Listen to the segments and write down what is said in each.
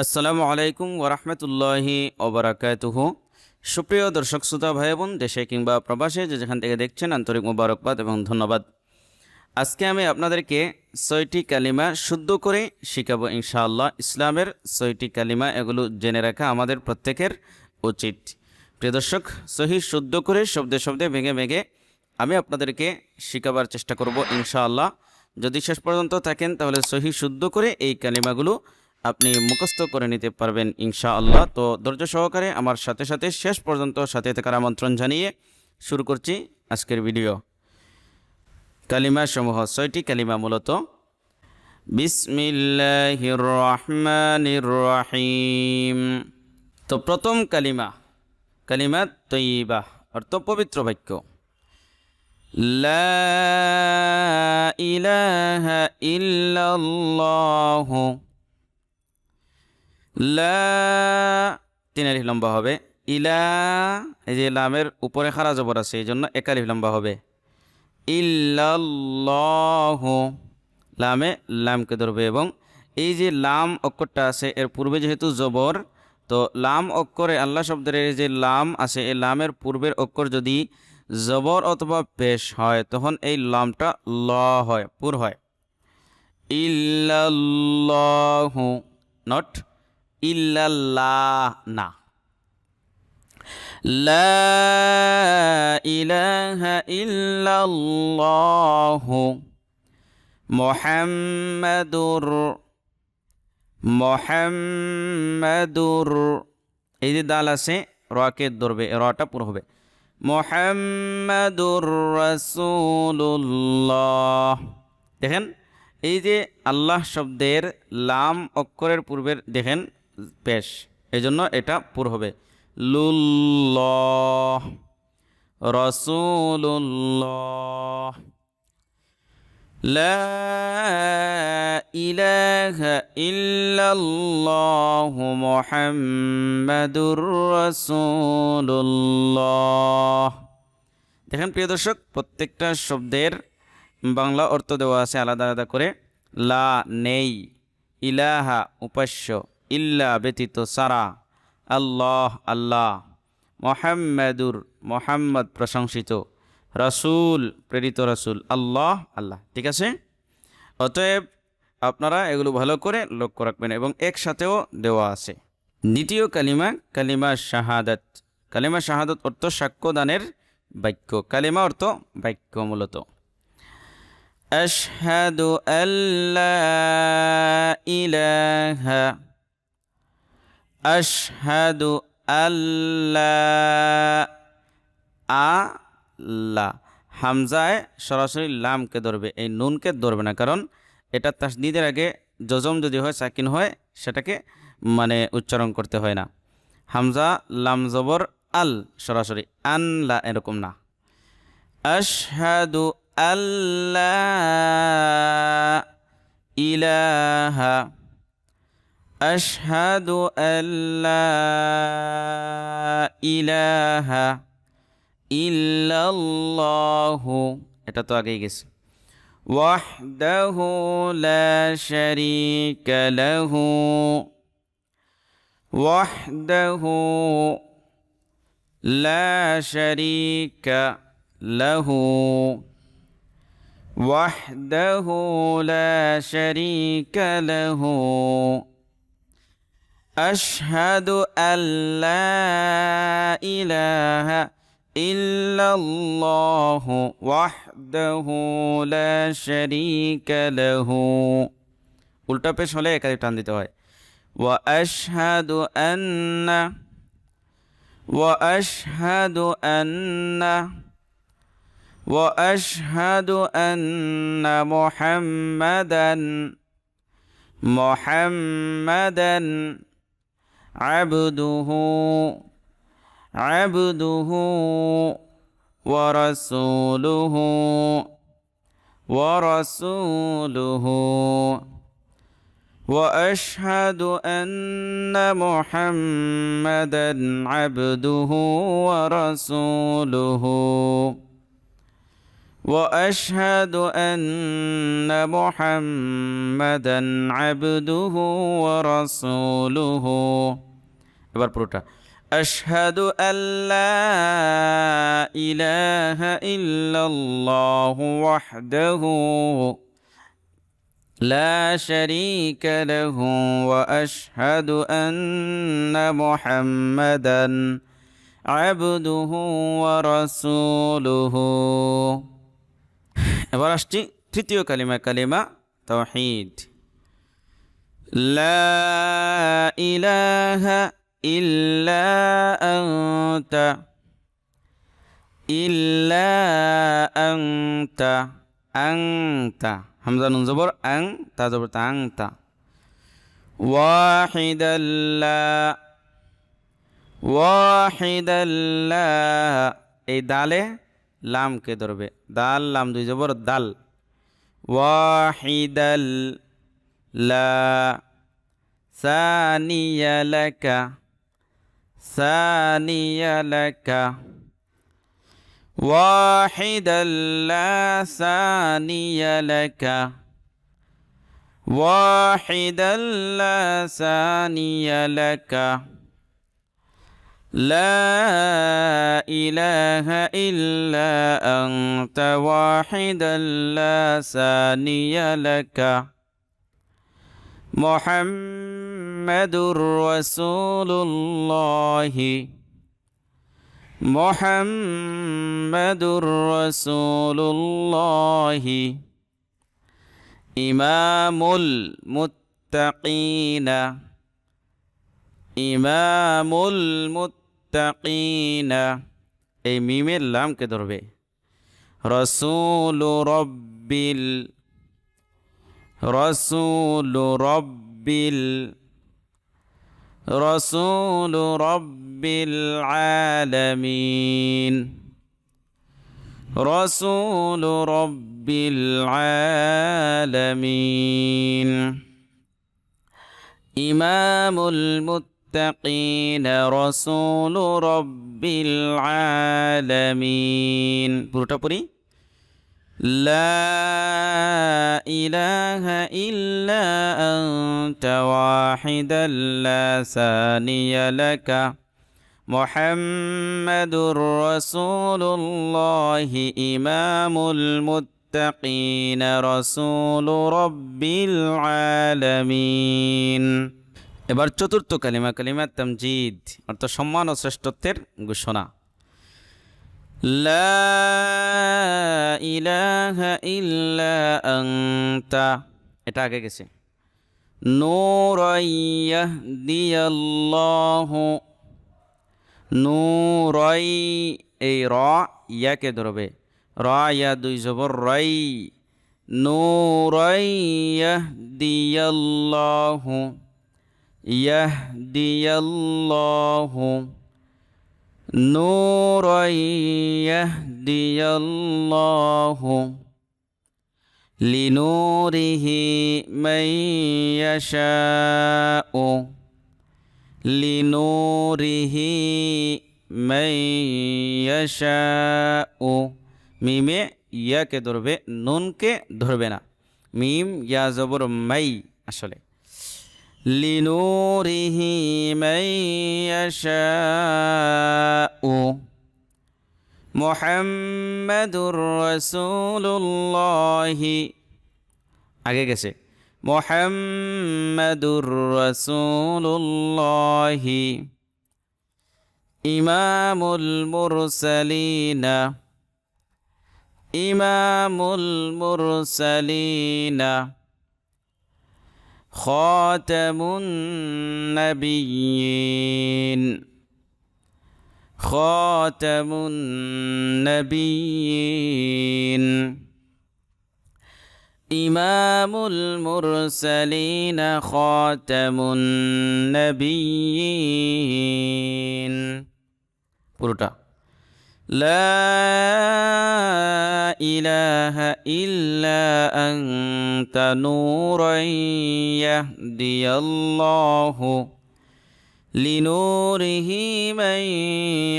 আসসালামু আলাইকুম ওরহমতুল্লাহি ওবরাকাতুহু। সুপ্রিয় দর্শক শ্রোতা ভাই বোন, দেশে কিংবা প্রবাসে যে যেখান থেকে দেখছেন, আন্তরিক মোবারকবাদ এবং ধন্যবাদ। আজকে আমি আপনাদেরকে 6টি কালিমা শুদ্ধ করে শিখাবো ইনশাআল্লাহ। ইসলামের 6টি কালিমা, এগুলো জেনে রাখা আমাদের প্রত্যেকের উচিত। প্রিয় দর্শক, সহি শুদ্ধ করে শব্দে শব্দে ভেঙে ভেঙে আমি আপনাদেরকে শিখাবার চেষ্টা করব ইনশাআল্লাহ। যদি শেষ পর্যন্ত থাকেন তাহলে সহি শুদ্ধ করে এই কালিমাগুলো আপনি মুখস্থ করে নিতে পারবেন ইনশাআল্লাহ। তো ধৈর্য সহকারে আমার সাথে সাথে শেষ পর্যন্ত সাথে থাকার আমন্ত্রণ জানিয়ে শুরু করছি আজকের ভিডিও। কালিমা সমূহ 6টি কালিমা, মূলত বিসমিল্লাহির রহমানির রহিম। তো প্রথম কালিমা, কালিমা তয়্যিবা, অর্থ পবিত্র বাক্য। লা ইলাহা ইল্লাল্লাহু। লা, তিন আলিফ লম্বা হবে। ইলা, এই যে লামের উপরে খাড়া জবর আছে, এই জন্য এক আলিফ লম্বা হবে। ইল্লাল্লাহু, লামে লামকে ধরবে, এবং এই যে লাম অক্ষরটা আছে এর পূর্বে যেহেতু জবর, তো লাম অক্ষরে আল্লাহ শব্দের এই যে লাম আছে, এই লামের পূর্বের অক্ষর যদি জবর অথবা পেশ হয় তখন এই লামটা ল হয়, পুর হয়। ইল্লাল্লাহু, নট ইল্লাল্লাহ, না। লা ইলাহা ইল্লাল্লাহু মুহাম্মাদুর, মুহাম্মাদুর, এই যে দাল আছে রকে ধরবে, রটা পুরো হবে। মুহাম্মাদুর রাসূলুল্লাহ। দেখেন, এই যে আল্লাহ শব্দের লাম অক্ষরের পূর্বের দেখেন পেশ, এই জন্য এটা পুর হবে। লুল্লাহ, রাসূলুল্লাহ। লা ইলাহা ইল্লাল্লাহু মুহাম্মাদুর রাসূলুল্লাহ। দেখেন প্রিয় দর্শক, প্রত্যেকটা শব্দের বাংলা অর্থ দেওয়া আছে আলাদা আলাদা করে। লা নেই, ইলাহা উপাস্য, ইল্লা ব্যতীত সারা, আল্লাহ আল্লাহ, মুহাম্মাদুর মুহাম্মদ প্রশংসিত, রাসূল প্রেরিত রাসূল, আল্লাহ আল্লাহ। ঠিক আছে, অতএব আপনারা এগুলো ভালো করে লক্ষ্য রাখবেন, এবং একসাথেও দেওয়া আছে। দ্বিতীয় কালিমা, কালিমা শাহাদাত। কালিমা শাহাদাত অর্থ সাক্ষ্যদানের বাক্য। কালিমা অর্থ বাক্য মূলত। আশহাদু আল্লা ইলাহা, আশহাদু আল্লাহ, আল্লাহ হামজায় সরাসরি লামকে ধরবে, এই নুনকে ধরবে না, কারণ এটা তাসদীদের আগে জজম যদি হয়, সাকিন হয়, সেটাকে মানে উচ্চারণ করতে হয় না। হামজা লাম জবর আল, সরাসরি আনলা এরকম না। আশহাদু আল্লা ইলাহা, আশহাদু আল্লা ইলাহা ইল্লাল্লাহু, এটা তো আগেই গেছে। ওয়াহদাহু লা শারীকা লাহু, ওয়াহদাহু লা শারীকা লাহু, ওয়াহদাহু লা শারীকা লাহু। আশহাদু আল্লা ইলাহা ইল্লাল্লাহু ওয়াহদাহু লা শারীকা লাহু। উল্টা পেশ হলে একাধিক টান দিতে হয়। ওয়া আশহাদু আন্না, ওয়া আশহাদু আন্না, ওয়া আশহাদু আন্না মুহাম্মাদান, মুহাম্মাদান আবদুহু, আবদুহু ওয়া রাসূলুহু, ওয়া রাসূলুহু। ওয়া আশহাদু আন্না মুহাম্মাদান আবদুহু ওয়া রাসূলুহু, وأشهد أن محمدا عبده ورسوله এবার পুরোটা أشهد أن لا إله إلا الله وحده لا شريك له وأشهد أن محمدا عبده ورسوله এবার আসছি তৃতীয় কালিমা কালিমা তাওহীদ লা ইলাহা ইল্লা আনতা ইল্লা আনতা আনতা হামজা নুন জবর আং তা জবর তা আনতা ওয়াহিদাল্লা ওয়াহিদাল্লা এই দালে লামকে ধরবে দাল লাম দুই জবর দাল ওয়াহিদাল লা সানিয়া লাকা সানিয়া লাকা ওয়াহিদাল লা সানিয়া লাকা ওয়াহিদাল লা সানিয়া লাকা لا إله إلا أنت واحدا لا ثاني لك محمد رسول الله محمد رسول الله إمام المتقين إمام المتقين এই মিমের লামকে ধরবে রসুল রব্বিল রসুল রব্বিল রসুল রব্বিল আলামিন রসুল রব্বিল আলামিন ইমামুল মুত্তাকিন রসুল রব্বিল আলামিন পুরোটা পড়ি লা ইলাহা ইল্লা আনতা ওয়াহিদাল লা সানিয়া লাকা মুহাম্মাদুর রাসূলুল্লাহ ইমামুল মুত্তাকিন রাসূল রব্বিল আলামিন এবার চতুর্থ কালিমা কালিমা তামজিদ অর্থাৎ সম্মান ও শ্রেষ্ঠত্বের ঘোষণা লা ইলাহা ইল্লা আনতা এটা আগে গেছে নূরান ইয়াহদিয়াল্লাহু নূরাই এই র ইয়াকে ধরবে র ইয়া দুই জবর রাই নূরান ইয়াহদিয়াল্লাহু ইয়াহদিয়াল্লাহু নূরান ইয়াহদিয়াল্লাহু লিনূরিহি মান ইয়াশাউ লিনূরিহি মান ইয়াশাউ মিমে ইয়াকে ধরবে নুনকে ধরবে না মিম ইয়া জবর মাই আসলে লিনূরিহি মান ইয়াশাউ মুহাম্মাদুর রাসূলুল্লাহ আগে গেছে মুহাম্মাদুর রাসূলুল্লাহ ইমামুল মুরসালিন ইমামুল মুরসালিন খাতামুন নাবিয়্যিন খাতামুন নাবিয়্যিন ইমামুল মুরসালিন খাতামুন নাবিয়্যিন পুরোটা লা ইলাহা ইল্লা আনতা নূরান ইয়াহদিয়াল্লাহু لنوره من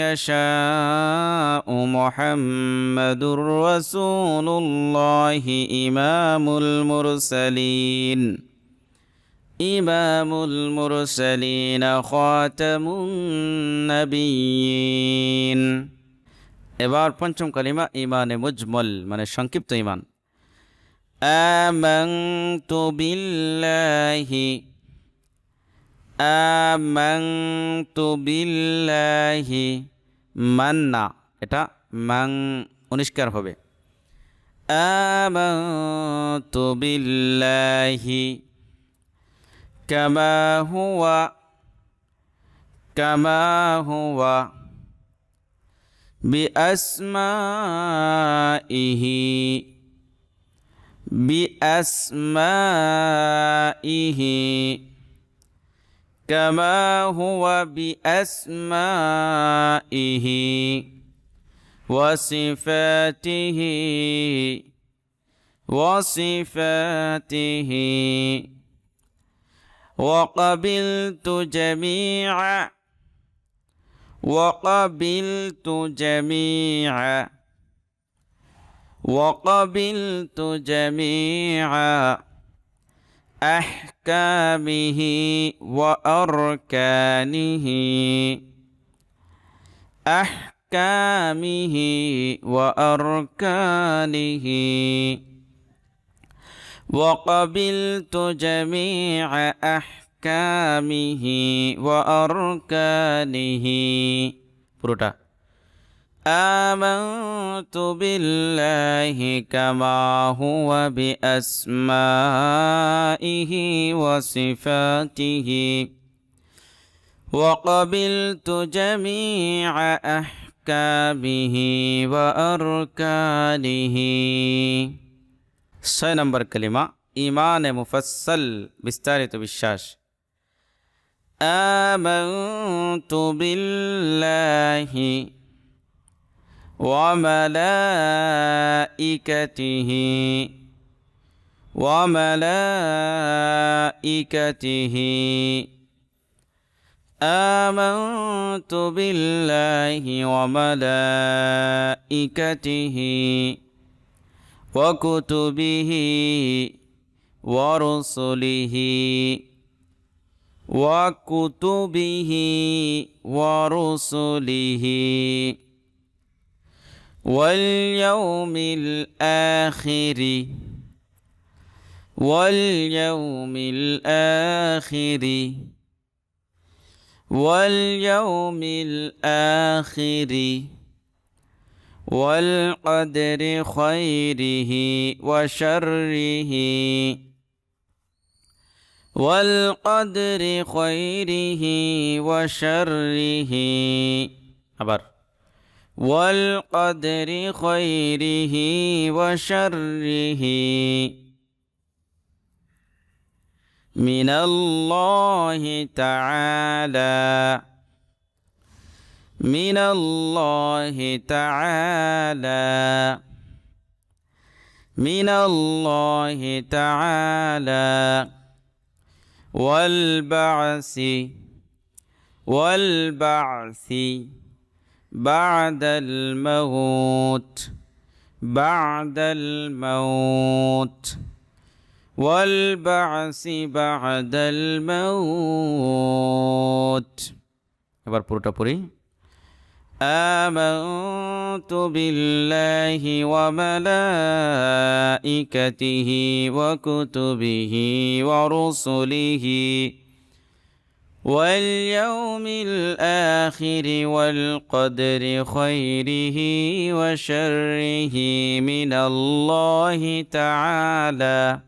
يشاء محمد رسول الله إمام المرسلين إمام المرسلين خاتم النبيين এবার পঞ্চম কালিমা ইমানে মুজমল মানে সংক্ষিপ্ত ঈমান আমানতু বিল্লাহি আমানতু বিল্লাহি মান্না এটা মাং উনিষ্কার হবে আমানতু বিল্লাহি কামা হুয়া বিআসমাইহি كما هو بأسمائه وصفاته وقبلت جميع أحكامه وأركانه وقبلت جميع أحكامه وأركانه পুরোটা آمنت بالله كما هو بأسمائه وصفاته وقبلت جميع أحكامه وأركانه 6 নম্বর কালিমা ঈমান মুফাসসাল বিস্তারিত বিশ্বাস آمنت بالله وملائكته آمنت بالله وملائكته وكتبه ورسله واليوم الآخر والقدر خيره وشره আবার والقدر خيره وشره من الله تعالى والبعث بعد الموت والبعث بعد الموت এবার পুরোটা পড়ি آمنت بالله وملائكته وكتبه ورسله واليوم الآخر والقدر خيره وشره من الله تعالى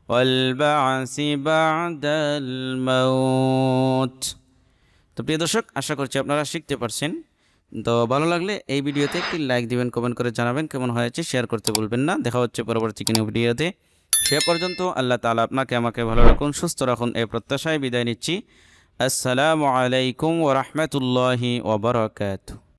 والبعث بعد الموت তো প্রিয় দর্শক আশা করছি আপনারা শিখতে পারছেন তো ভালো লাগলে এই ভিডিওতে একটি লাইক দিবেন কমেন্ট করে জানাবেন কেমন হয়েছে শেয়ার করতে ভুলবেন না দেখা হচ্ছে পরবর্তী কোনো ভিডিওতে সে পর্যন্ত আল্লাহ তাআলা আপনাকে আমাকে ভালো রাখুন সুস্থ রাখুন এই প্রত্যাশায় বিদায় নিচ্ছি আসসালামু আলাইকুম ওয়া রাহমাতুল্লাহি ওয়া বারাকাতুহু